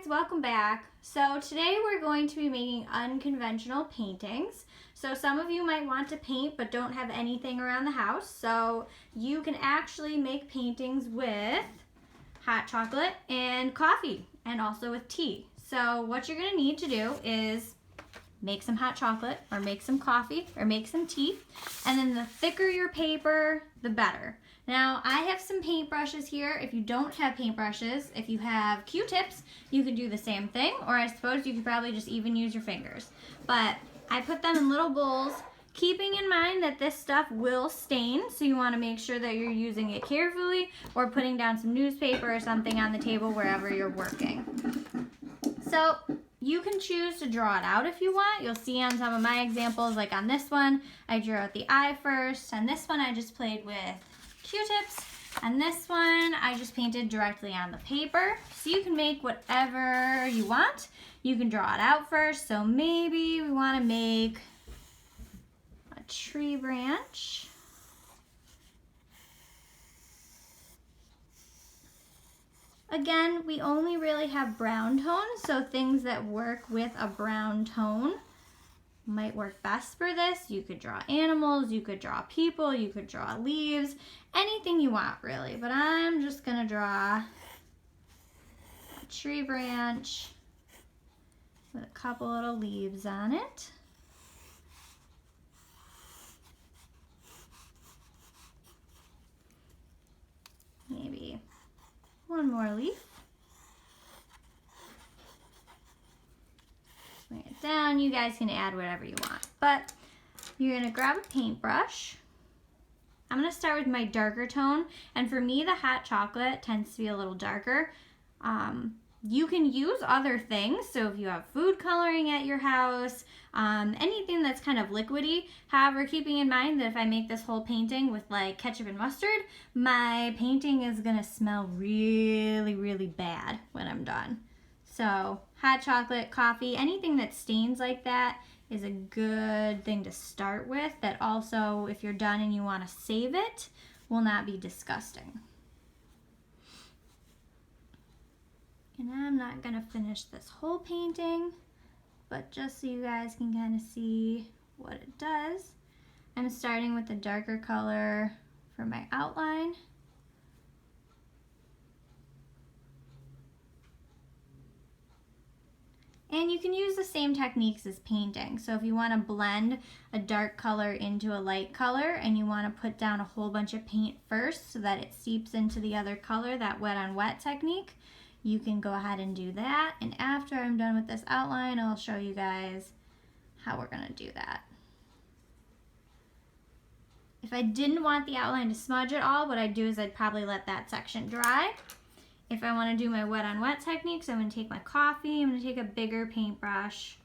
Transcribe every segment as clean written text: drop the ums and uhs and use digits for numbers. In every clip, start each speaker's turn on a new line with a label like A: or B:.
A: kids, welcome back. So today we're going to be making unconventional paintings. So some of you might want to paint but don't have anything around the house. So you can actually make paintings with hot chocolate and coffee and also with tea. So what you're going to need to do is make some hot chocolate or make some coffee or make some tea. And then the thicker your paper, the better. Now, I have some paintbrushes here. If you don't have paintbrushes, if you have Q-tips, you can do the same thing, or I suppose you could probably just even use your fingers. But I put them in little bowls, keeping in mind that this stuff will stain, so you want to make sure that you're using it carefully or putting down some newspaper or something on the table wherever you're working. So you can choose to draw it out if you want. You'll see on some of my examples, like on this one, I drew out the eye first. On this one, I just played with Q-tips, and this one I just painted directly on the paper. So you can make whatever you want. You can draw it out first. So maybe we want to make a tree branch. Again, we only really have brown tones, so things that work with a brown tone might work best for this. You could draw animals, you could draw people, you could draw leaves, anything you want really. But I'm just gonna draw a tree branch with a couple little leaves on it. Maybe one more leaf. Bring it down. You guys can add whatever you want, but you're gonna grab a paintbrush. I'm gonna start with my darker tone, and for me the hot chocolate tends to be a little darker. You can use other things, so if you have food coloring at your house, anything that's kind of liquidy. However, keeping in mind that if I make this whole painting with like ketchup and mustard, my painting is gonna smell really, really bad when I'm done. So hot chocolate, coffee, anything that stains like that is a good thing to start with, that also, if you're done and you want to save it, will not be disgusting. And I'm not going to finish this whole painting, but just so you guys can kind of see what it does, I'm starting with the darker color for my outline. And you can use the same techniques as painting. So if you want to blend a dark color into a light color and you want to put down a whole bunch of paint first so that it seeps into the other color, that wet on wet technique, you can go ahead and do that. And after I'm done with this outline, I'll show you guys how we're going to do that. If I didn't want the outline to smudge at all, what I'd do is I'd probably let that section dry. If I want to do my wet on wet techniques, I'm going to take my coffee, I'm going to take a bigger paintbrush.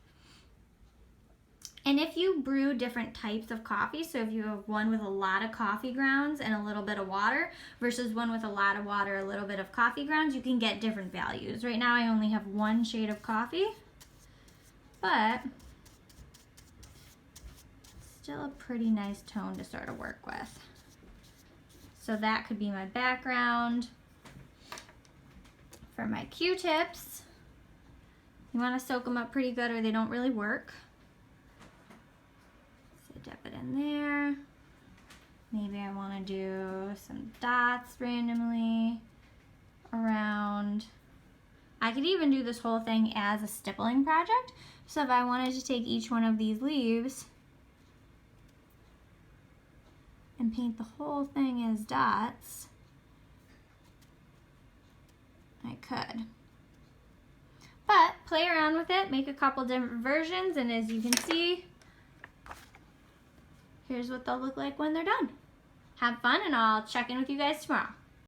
A: And if you brew different types of coffee, so if you have one with a lot of coffee grounds and a little bit of water versus one with a lot of water, a little bit of coffee grounds, you can get different values. Right now I only have one shade of coffee, but still a pretty nice tone to sort of work with. So that could be my background. For my Q-tips, you want to soak them up pretty good or they don't really work. So dip it in there. Maybe I want to do some dots randomly around. I could even do this whole thing as a stippling project. So if I wanted to take each one of these leaves and paint the whole thing as dots, I could. But play around with it, make a couple different versions, and as you can see, here's what they'll look like when they're done. Have fun, and I'll check in with you guys tomorrow.